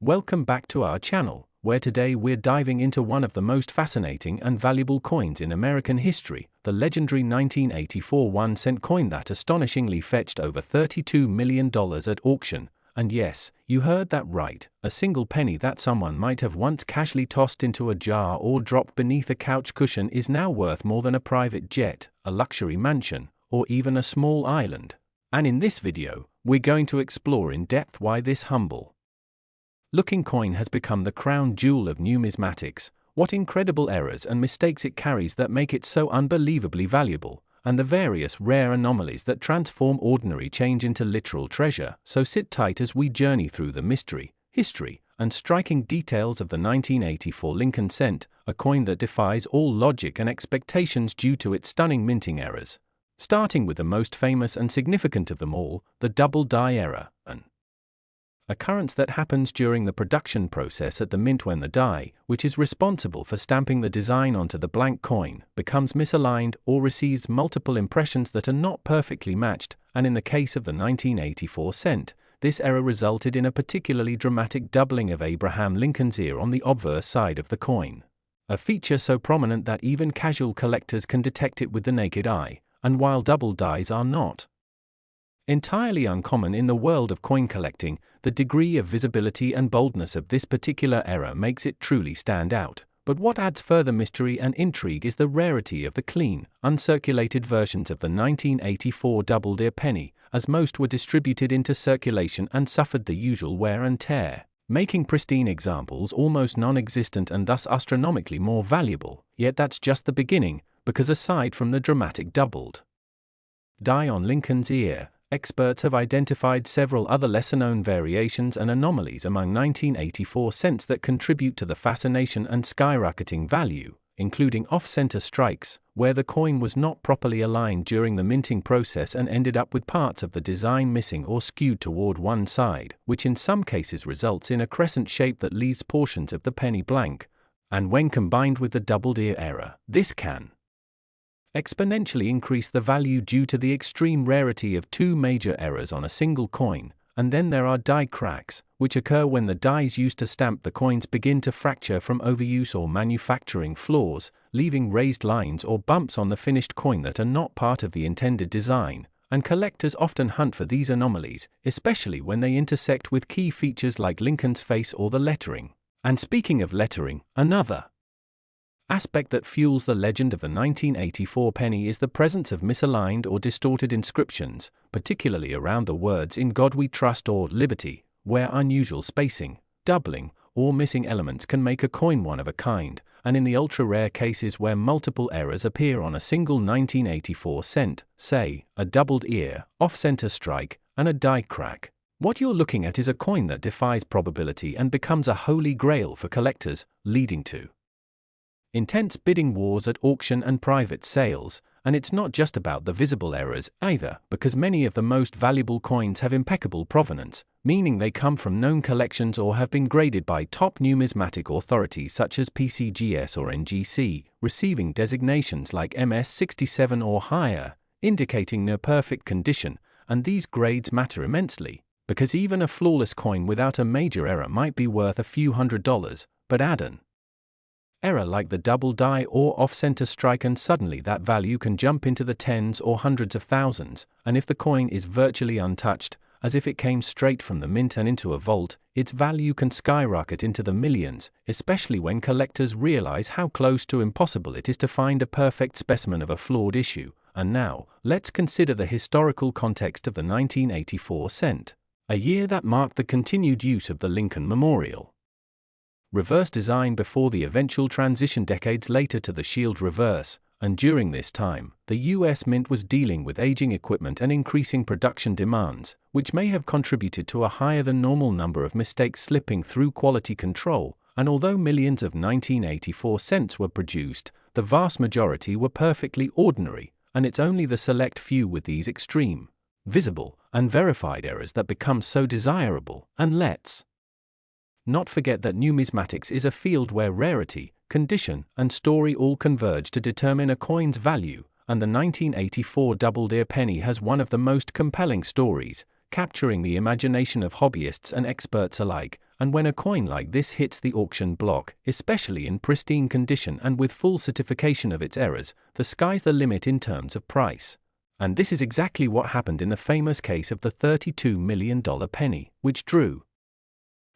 Welcome back to our channel, where today we're diving into one of the most fascinating and valuable coins in American history, the legendary 1984 1-cent coin that astonishingly fetched over $32 million at auction. And yes, you heard that right, a single penny that someone might have once casually tossed into a jar or dropped beneath a couch cushion is now worth more than a private jet, a luxury mansion, or even a small island. And in this video, we're going to explore in depth why this humble-looking coin has become the crown jewel of numismatics, what incredible errors and mistakes it carries that make it so unbelievably valuable, and the various rare anomalies that transform ordinary change into literal treasure. So sit tight as we journey through the mystery, history, and striking details of the 1984 Lincoln cent, a coin that defies all logic and expectations due to its stunning minting errors. Starting with the most famous and significant of them all, the double die error, an occurrence that happens during the production process at the mint when the die, which is responsible for stamping the design onto the blank coin, becomes misaligned or receives multiple impressions that are not perfectly matched, and in the case of the 1984 cent, this error resulted in a particularly dramatic doubling of Abraham Lincoln's ear on the obverse side of the coin. A feature so prominent that even casual collectors can detect it with the naked eye, and while double dies are not entirely uncommon in the world of coin collecting, the degree of visibility and boldness of this particular error makes it truly stand out. But what adds further mystery and intrigue is the rarity of the clean, uncirculated versions of the 1984 double-deer penny, as most were distributed into circulation and suffered the usual wear and tear, making pristine examples almost non-existent and thus astronomically more valuable. Yet that's just the beginning, because aside from the dramatic doubled die on Lincoln's ear, experts have identified several other lesser-known variations and anomalies among 1984 cents that contribute to the fascination and skyrocketing value, including off-center strikes, where the coin was not properly aligned during the minting process and ended up with parts of the design missing or skewed toward one side, which in some cases results in a crescent shape that leaves portions of the penny blank. And when combined with the doubled ear error, this can exponentially increase the value due to the extreme rarity of two major errors on a single coin. And then there are die cracks, which occur when the dies used to stamp the coins begin to fracture from overuse or manufacturing flaws, leaving raised lines or bumps on the finished coin that are not part of the intended design. And collectors often hunt for these anomalies, especially when they intersect with key features like Lincoln's face or the lettering. And speaking of lettering, another aspect that fuels the legend of the 1984 penny is the presence of misaligned or distorted inscriptions, particularly around the words "In God We Trust" or "Liberty," where unusual spacing, doubling, or missing elements can make a coin one of a kind, and in the ultra-rare cases where multiple errors appear on a single 1984 cent, say, a doubled ear, off-center strike, and a die crack, what you're looking at is a coin that defies probability and becomes a holy grail for collectors, leading to intense bidding wars at auction and private sales. And it's not just about the visible errors either, because many of the most valuable coins have impeccable provenance, meaning they come from known collections or have been graded by top numismatic authorities such as PCGS or NGC, receiving designations like MS67 or higher, indicating near perfect condition. And these grades matter immensely, because even a flawless coin without a major error might be worth a few $100s, but add an error like the double die or off-center strike and suddenly that value can jump into the tens or hundreds of thousands. And if the coin is virtually untouched, as if it came straight from the mint and into a vault, its value can skyrocket into the millions, especially when collectors realize how close to impossible it is to find a perfect specimen of a flawed issue. And now, let's consider the historical context of the 1984 cent, a year that marked the continued use of the Lincoln Memorial reverse design before the eventual transition decades later to the shield reverse. And during this time, the U.S. Mint was dealing with aging equipment and increasing production demands, which may have contributed to a higher than normal number of mistakes slipping through quality control. And although millions of 1984 cents were produced, the vast majority were perfectly ordinary, and it's only the select few with these extreme, visible, and verified errors that become so desirable. And let's not forget that numismatics is a field where rarity, condition, and story all converge to determine a coin's value, and the 1984 double-deer penny has one of the most compelling stories, capturing the imagination of hobbyists and experts alike. and when a coin like this hits the auction block, especially in pristine condition and with full certification of its errors, the sky's the limit in terms of price. And this is exactly what happened in the famous case of the $32 million penny, which drew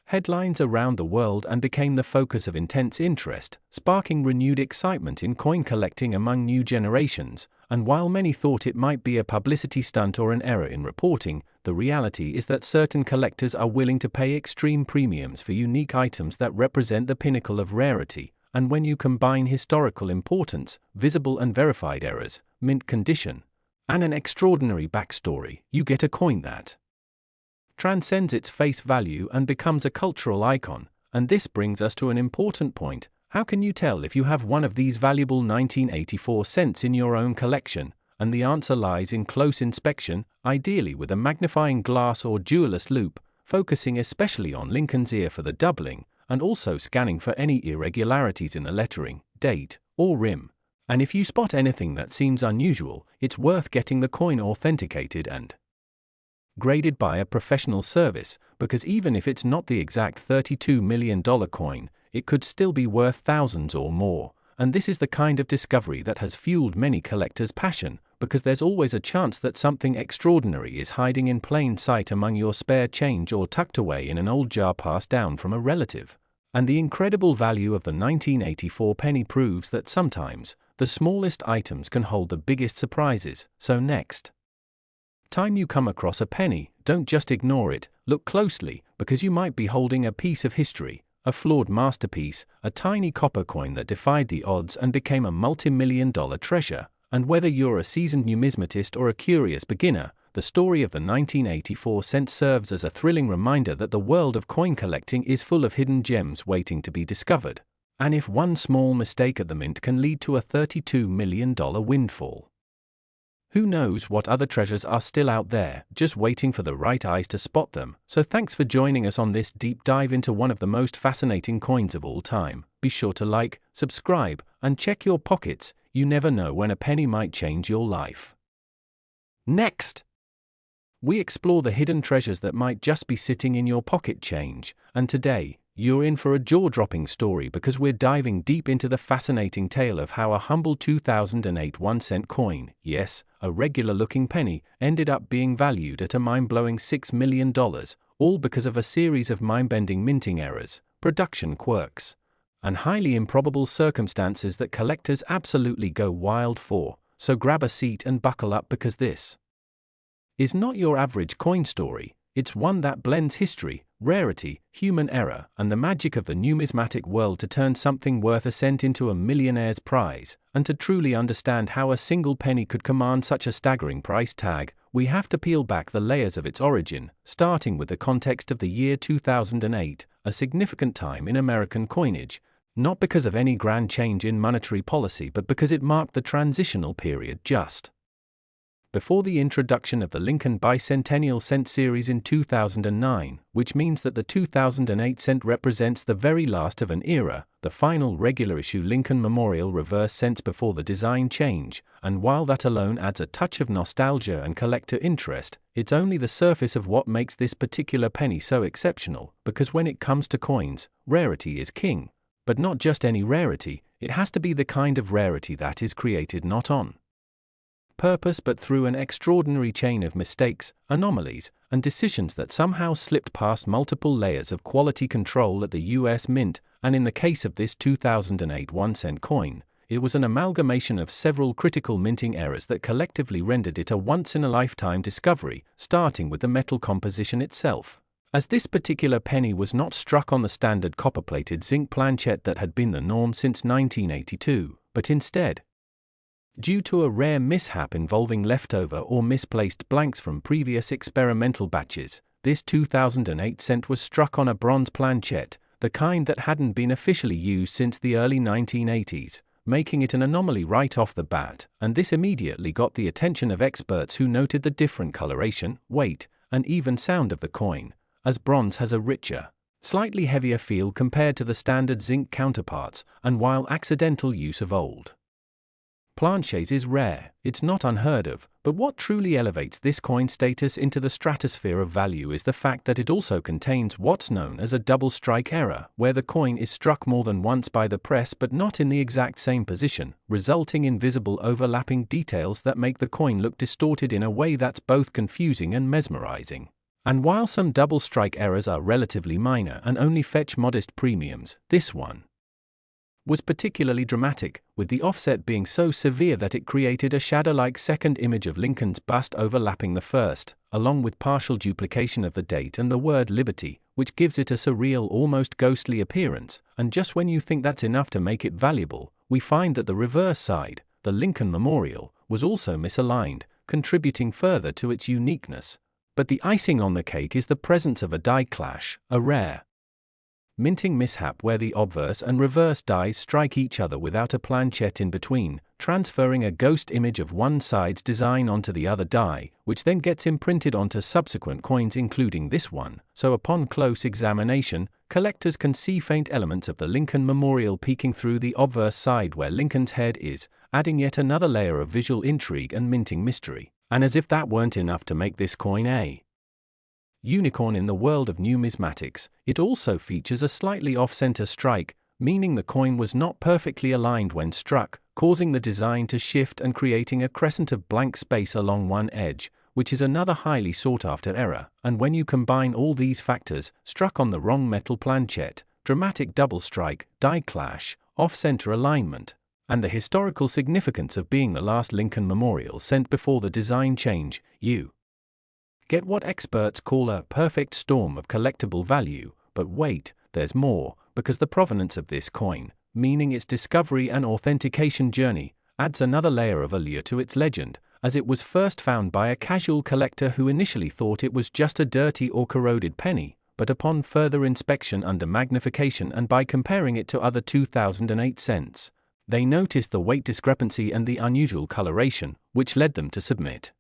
headlines around the world and became the focus of intense interest, sparking renewed excitement in coin collecting among new generations. And while many thought it might be a publicity stunt or an error in reporting, the reality is that certain collectors are willing to pay extreme premiums for unique items that represent the pinnacle of rarity. And when you combine historical importance, visible and verified errors, mint condition, and an extraordinary backstory, you get a coin that transcends its face value and becomes a cultural icon. And this brings us to an important point. How can you tell if you have one of these valuable 1984 cents in your own collection? And the answer lies in close inspection, ideally with a magnifying glass or jeweler's loupe, focusing especially on Lincoln's ear for the doubling, and also scanning for any irregularities in the lettering, date, or rim. And if you spot anything that seems unusual, it's worth getting the coin authenticated and graded by a professional service, because even if it's not the exact $32 million coin, it could still be worth thousands or more. And this is the kind of discovery that has fueled many collectors' passion, because there's always a chance that something extraordinary is hiding in plain sight among your spare change or tucked away in an old jar passed down from a relative. And the incredible value of the 1984 penny proves that sometimes the smallest items can hold the biggest surprises. So next time you come across a penny, don't just ignore it, look closely, because you might be holding a piece of history, a flawed masterpiece, a tiny copper coin that defied the odds and became a multi-million-dollar treasure. And whether you're a seasoned numismatist or a curious beginner, the story of the 1984 cent serves as a thrilling reminder that the world of coin collecting is full of hidden gems waiting to be discovered. And if one small mistake at the mint can lead to a $32 million windfall, who knows what other treasures are still out there, just waiting for the right eyes to spot them. So thanks for joining us on this deep dive into one of the most fascinating coins of all time. Be sure to like, subscribe, and check your pockets. You never know when a penny might change your life. Next, we explore the hidden treasures that might just be sitting in your pocket change. And today, you're in for a jaw-dropping story, because we're diving deep into the fascinating tale of how a humble 2008 1-cent coin, yes, a regular-looking penny, ended up being valued at a mind-blowing $6 million, all because of a series of mind-bending minting errors, production quirks, and highly improbable circumstances that collectors absolutely go wild for. So grab a seat and buckle up, because this is not your average coin story. It's one that blends history, rarity, human error, and the magic of the numismatic world to turn something worth a cent into a millionaire's prize. And to truly understand how a single penny could command such a staggering price tag, we have to peel back the layers of its origin, starting with the context of the year 2008, a significant time in American coinage, not because of any grand change in monetary policy, but because it marked the transitional period just before the introduction of the Lincoln Bicentennial Cent Series in 2009, which means that the 2008 cent represents the very last of an era, the final regular-issue Lincoln Memorial reverse cents before the design change. And while that alone adds a touch of nostalgia and collector interest, it's only the surface of what makes this particular penny so exceptional, because when it comes to coins, rarity is king. But not just any rarity, it has to be the kind of rarity that is created not on purpose but through an extraordinary chain of mistakes, anomalies, and decisions that somehow slipped past multiple layers of quality control at the US Mint. And in the case of this 2008 1-cent coin, it was an amalgamation of several critical minting errors that collectively rendered it a once-in-a-lifetime discovery, starting with the metal composition itself. As this particular penny was not struck on the standard copper-plated zinc planchet that had been the norm since 1982, but instead, due to a rare mishap involving leftover or misplaced blanks from previous experimental batches, this 2008 cent was struck on a bronze planchet, the kind that hadn't been officially used since the early 1980s, making it an anomaly right off the bat. And this immediately got the attention of experts who noted the different coloration, weight, and even sound of the coin, as bronze has a richer, slightly heavier feel compared to the standard zinc counterparts, and while accidental use of old Planches is rare, it's not unheard of, but what truly elevates this coin's status into the stratosphere of value is the fact that it also contains what's known as a double strike error, where the coin is struck more than once by the press but not in the exact same position, resulting in visible overlapping details that make the coin look distorted in a way that's both confusing and mesmerizing. And while some double strike errors are relatively minor and only fetch modest premiums, this one was particularly dramatic, with the offset being so severe that it created a shadow-like second image of Lincoln's bust overlapping the first, along with partial duplication of the date and the word liberty, which gives it a surreal, almost ghostly appearance. And just when you think that's enough to make it valuable, we find that the reverse side, the Lincoln Memorial, was also misaligned, contributing further to its uniqueness. But the icing on the cake is the presence of a die clash, a rare minting mishap where the obverse and reverse dies strike each other without a planchette in between, transferring a ghost image of one side's design onto the other die, which then gets imprinted onto subsequent coins including this one. So upon close examination, collectors can see faint elements of the Lincoln Memorial peeking through the obverse side where Lincoln's head is, adding yet another layer of visual intrigue and minting mystery. And as if that weren't enough to make this coin a unicorn in the world of numismatics, it also features a slightly off-center strike, meaning the coin was not perfectly aligned when struck, causing the design to shift and creating a crescent of blank space along one edge, which is another highly sought-after error. And when you combine all these factors, struck on the wrong metal planchette, dramatic double strike, die clash, off-center alignment, and the historical significance of being the last Lincoln Memorial sent before the design change, you get what experts call a perfect storm of collectible value. But wait, there's more, because the provenance of this coin, meaning its discovery and authentication journey, adds another layer of allure to its legend, as it was first found by a casual collector who initially thought it was just a dirty or corroded penny, but upon further inspection under magnification and by comparing it to other 2008 cents, they noticed the weight discrepancy and the unusual coloration, which led them to submit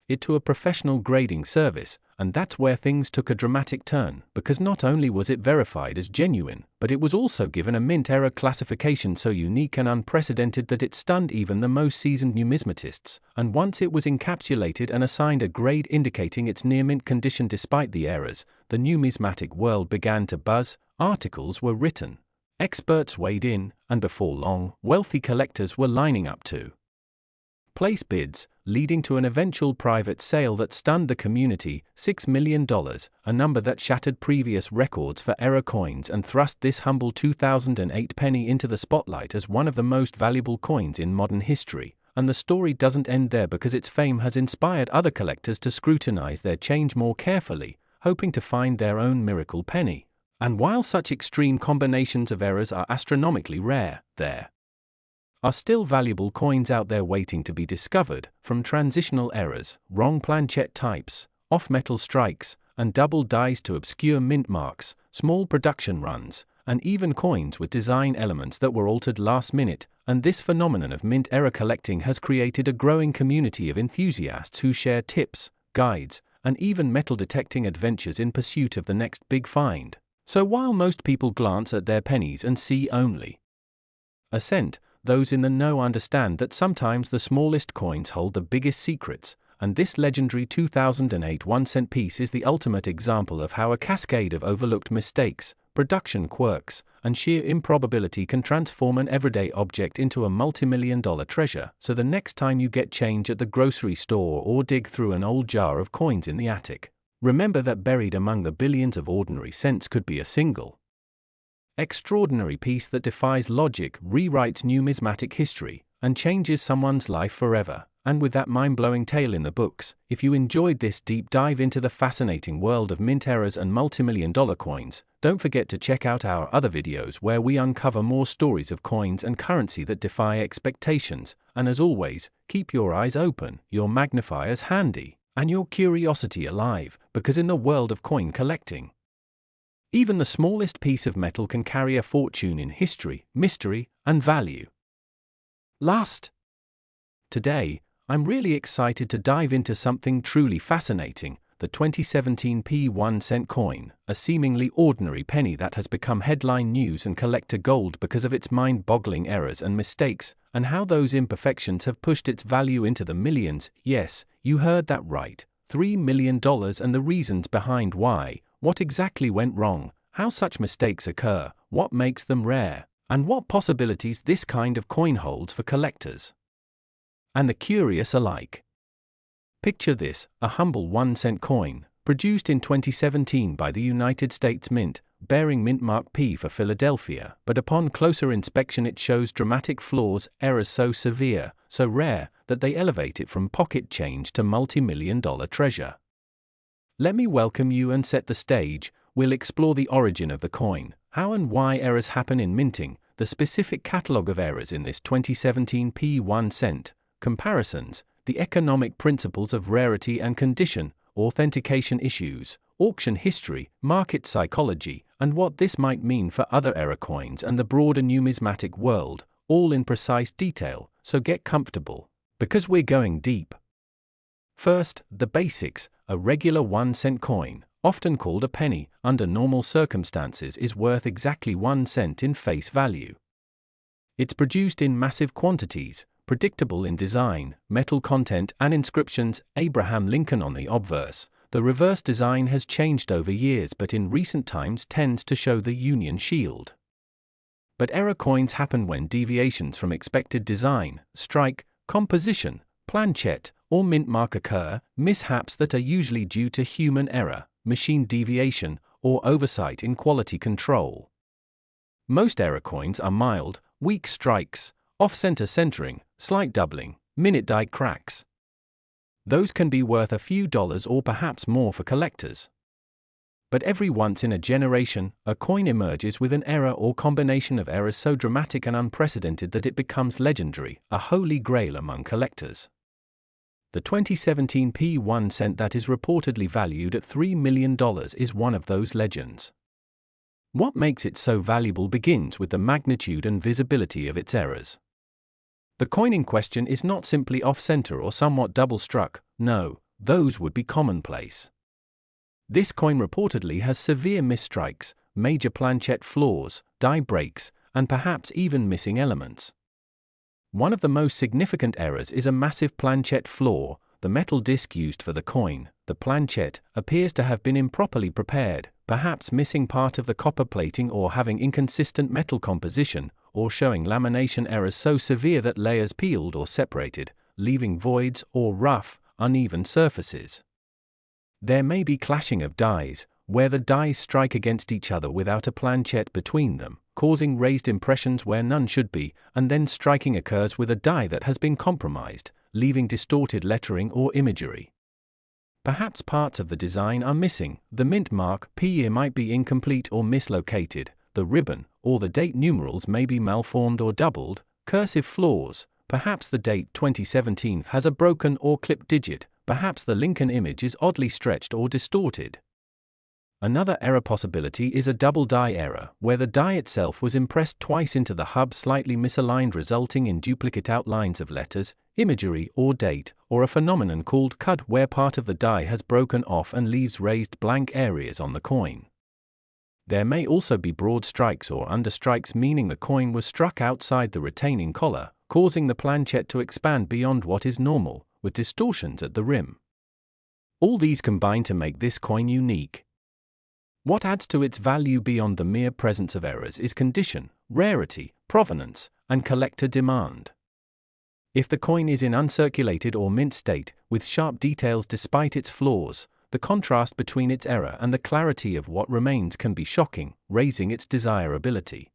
it to a professional grading service. And that's where things took a dramatic turn, because not only was it verified as genuine, but it was also given a mint error classification so unique and unprecedented that it stunned even the most seasoned numismatists. And once it was encapsulated and assigned a grade indicating its near mint condition despite the errors, the numismatic world began to buzz, articles were written, experts weighed in, and before long, wealthy collectors were lining up to place bids, leading to an eventual private sale that stunned the community, $6 million, a number that shattered previous records for error coins and thrust this humble 2008 penny into the spotlight as one of the most valuable coins in modern history. And the story doesn't end there, because its fame has inspired other collectors to scrutinize their change more carefully, hoping to find their own miracle penny. And while such extreme combinations of errors are astronomically rare, there are still valuable coins out there waiting to be discovered, from transitional errors, wrong planchette types, off-metal strikes, and double dies to obscure mint marks, small production runs, and even coins with design elements that were altered last minute. And this phenomenon of mint error collecting has created a growing community of enthusiasts who share tips, guides, and even metal detecting adventures in pursuit of the next big find. So while most people glance at their pennies and see only a cent, those in the know understand that sometimes the smallest coins hold the biggest secrets, and this legendary 2008 1-cent piece is the ultimate example of how a cascade of overlooked mistakes, production quirks, and sheer improbability can transform an everyday object into a multi-million-dollar treasure. So the next time you get change at the grocery store or dig through an old jar of coins in the attic, remember that buried among the billions of ordinary cents could be a single extraordinary piece that defies logic, rewrites numismatic history, and changes someone's life forever. And with that mind-blowing tale in the books, if you enjoyed this deep dive into the fascinating world of mint errors and multi-million-dollar coins, don't forget to check out our other videos where we uncover more stories of coins and currency that defy expectations. And as always, keep your eyes open, your magnifiers handy, and your curiosity alive, because in the world of coin collecting, even the smallest piece of metal can carry a fortune in history, mystery, and value. Today, I'm really excited to dive into something truly fascinating, the 2017 1-cent coin, a seemingly ordinary penny that has become headline news and collector gold because of its mind-boggling errors and mistakes. and how those imperfections have pushed its value into the millions. Yes, you heard that right. $3 million, and the reasons behind why, what exactly went wrong, how such mistakes occur, what makes them rare, and what possibilities this kind of coin holds for collectors and the curious alike. Picture this, a humble 1-cent coin, produced in 2017 by the United States Mint, bearing mint mark P for Philadelphia, but upon closer inspection it shows dramatic flaws, errors so severe, so rare, that they elevate it from pocket change to multi-million-dollar treasure. Let me welcome you and set the stage. We'll explore the origin of the coin, how and why errors happen in minting, the specific catalog of errors in this 2017 P1 cent, comparisons, the economic principles of rarity and condition, authentication issues, auction history, market psychology, and what this might mean for other error coins and the broader numismatic world, all in precise detail, so get comfortable, because we're going deep. First, the basics. A regular 1-cent coin, often called a penny, under normal circumstances is worth exactly 1 cent in face value. It's produced in massive quantities, predictable in design, metal content and inscriptions, Abraham Lincoln on the obverse. The reverse design has changed over years but in recent times tends to show the Union shield. But error coins happen when deviations from expected design, strike, composition, planchette, or mint mark occur, mishaps that are usually due to human error, machine deviation, or oversight in quality control. Most error coins are mild, weak strikes, off-center centering, slight doubling, minute die cracks. Those can be worth a few dollars or perhaps more for collectors. But every once in a generation, a coin emerges with an error or combination of errors so dramatic and unprecedented that it becomes legendary, a holy grail among collectors. The 2017 P1 cent that is reportedly valued at $3 million is one of those legends. What makes it so valuable begins with the magnitude and visibility of its errors. The coin in question is not simply off-center or somewhat double-struck, no, those would be commonplace. This coin reportedly has severe misstrikes, major planchette flaws, die breaks, and perhaps even missing elements. One of the most significant errors is a massive planchette flaw. The metal disc used for the coin, the planchette, appears to have been improperly prepared, perhaps missing part of the copper plating or having inconsistent metal composition, or showing lamination errors so severe that layers peeled or separated, leaving voids or rough, uneven surfaces. There may be clashing of dies, where the dies strike against each other without a planchette between them, causing raised impressions where none should be, and then striking occurs with a die that has been compromised, leaving distorted lettering or imagery. Perhaps parts of the design are missing, the mint mark P might be incomplete or mislocated, the ribbon or the date numerals may be malformed or doubled, cursive flaws, perhaps the date 2017 has a broken or clipped digit, perhaps the Lincoln image is oddly stretched or distorted. Another error possibility is a double die error, where the die itself was impressed twice into the hub slightly misaligned resulting in duplicate outlines of letters, imagery or date, or a phenomenon called cud where part of the die has broken off and leaves raised blank areas on the coin. There may also be broad strikes or understrikes, meaning the coin was struck outside the retaining collar, causing the planchette to expand beyond what is normal, with distortions at the rim. All these combine to make this coin unique. What adds to its value beyond the mere presence of errors is condition, rarity, provenance, and collector demand. If the coin is in uncirculated or mint state, with sharp details despite its flaws, the contrast between its error and the clarity of what remains can be shocking, raising its desirability.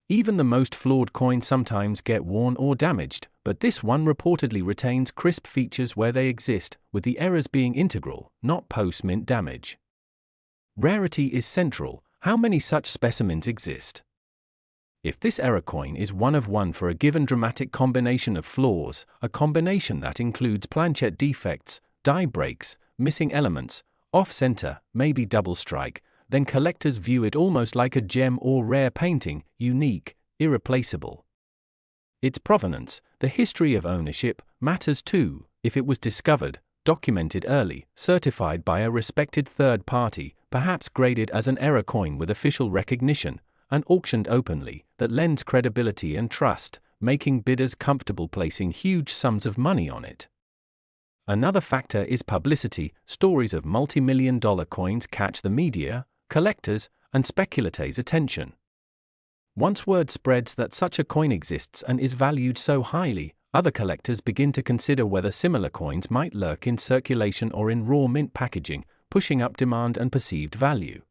Even the most flawed coins sometimes get worn or damaged, but this one reportedly retains crisp features where they exist, with the errors being integral, not post-mint damage. Rarity is central. How many such specimens exist? If this error coin is one of one for a given dramatic combination of flaws, a combination that includes planchette defects, die breaks, missing elements, off-center, maybe double strike, then collectors view it almost like a gem or rare painting, unique, irreplaceable. Its provenance, the history of ownership, matters too. If it was discovered, documented early, certified by a respected third party, perhaps graded as an error coin with official recognition, and auctioned openly, that lends credibility and trust, making bidders comfortable placing huge sums of money on it. Another factor is publicity. Stories of multi-million-dollar coins catch the media, collectors, and speculators' attention. Once word spreads that such a coin exists and is valued so highly, other collectors begin to consider whether similar coins might lurk in circulation or in raw mint packaging, pushing up demand and perceived value.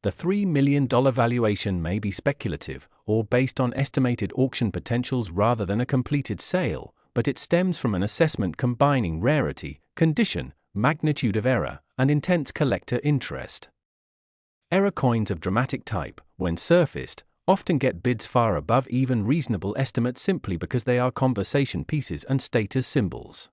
The $3 million valuation may be speculative, or based on estimated auction potentials rather than a completed sale, but it stems from an assessment combining rarity, condition, magnitude of error, and intense collector interest. Error coins of dramatic type, when surfaced, often get bids far above even reasonable estimates simply because they are conversation pieces and status symbols.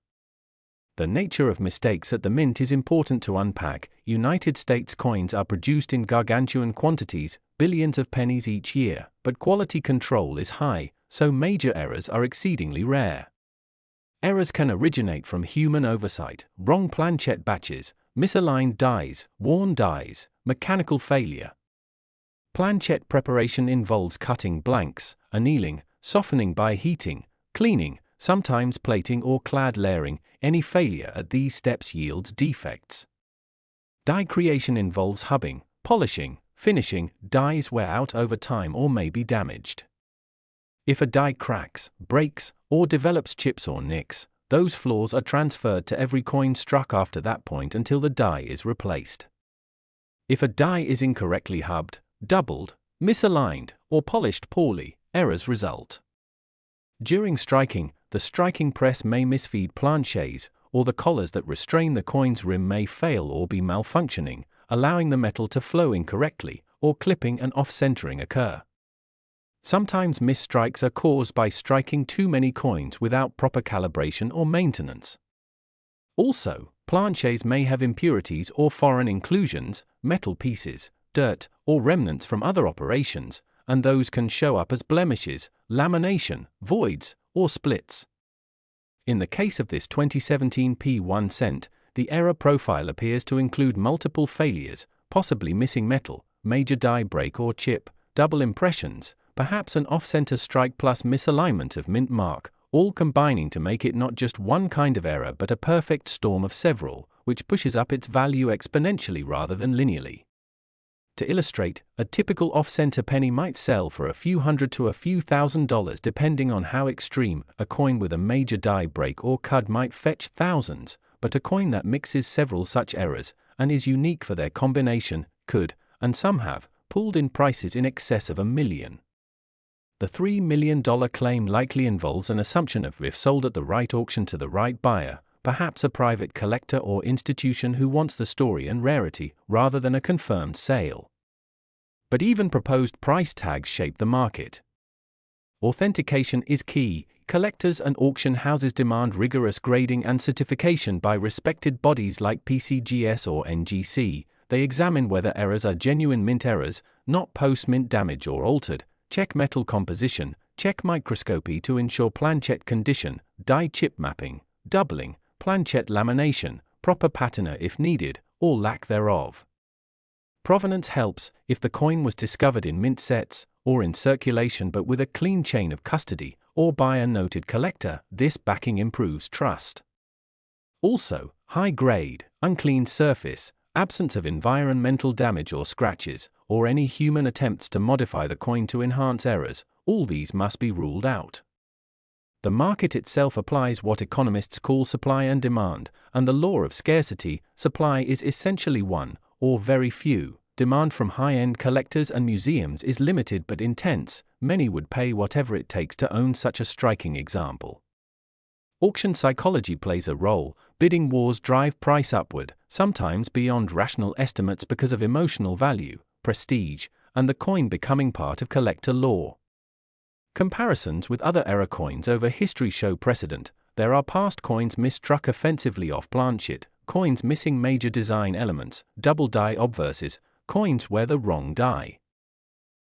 The nature of mistakes at the mint is important to unpack. United States coins are produced in gargantuan quantities, billions of pennies each year, but quality control is high, so major errors are exceedingly rare. Errors can originate from human oversight, wrong planchette batches, misaligned dies, worn dies, mechanical failure. Planchette preparation involves cutting blanks, annealing, softening by heating, cleaning, sometimes plating or clad layering. Any failure at these steps yields defects. Die creation involves hubbing, polishing, finishing. Dies wear out over time or may be damaged. If a die cracks, breaks, or develops chips or nicks, those flaws are transferred to every coin struck after that point until the die is replaced. If a die is incorrectly hubbed, doubled, misaligned, or polished poorly, errors result. During striking, the striking press may misfeed planchets, or the collars that restrain the coin's rim may fail or be malfunctioning, allowing the metal to flow incorrectly, or clipping and off-centering occur. Sometimes misstrikes are caused by striking too many coins without proper calibration or maintenance. Also, planchets may have impurities or foreign inclusions, metal pieces, dirt, or remnants from other operations, and those can show up as blemishes, lamination, voids, or splits. In the case of this 2017 P1 cent, the error profile appears to include multiple failures, possibly missing metal, major die break or chip, double impressions, perhaps an off-center strike plus misalignment of mint mark, all combining to make it not just one kind of error but a perfect storm of several, which pushes up its value exponentially rather than linearly. To illustrate, a typical off-center penny might sell for a few hundred to a few $1,000s depending on how extreme. A coin with a major die break or cud might fetch thousands, but a coin that mixes several such errors, and is unique for their combination, could, and some have, pulled in prices in excess of $1 million. The $3 million claim likely involves an assumption of if sold at the right auction to the right buyer, perhaps a private collector or institution who wants the story and rarity, rather than a confirmed sale. But even proposed price tags shape the market. Authentication is key. Collectors and auction houses demand rigorous grading and certification by respected bodies like PCGS or NGC. They examine whether errors are genuine mint errors, not post-mint damage or altered, check metal composition, check microscopy to ensure planchette condition, die chip mapping, doubling, planchette lamination, proper patina if needed, or lack thereof. Provenance helps. If the coin was discovered in mint sets, or in circulation but with a clean chain of custody, or by a noted collector, this backing improves trust. Also, high grade, unclean surface, absence of environmental damage or scratches, or any human attempts to modify the coin to enhance errors, all these must be ruled out. The market itself applies what economists call supply and demand, and the law of scarcity. Supply is essentially one, or very few. Demand from high-end collectors and museums is limited but intense. Many would pay whatever it takes to own such a striking example. Auction psychology plays a role. Bidding wars drive price upward, sometimes beyond rational estimates because of emotional value, prestige, and the coin becoming part of collector lore. Comparisons with other error coins over history show precedent. There are past coins misstruck offensively off planchette, coins missing major design elements, double die obverses, coins where the wrong die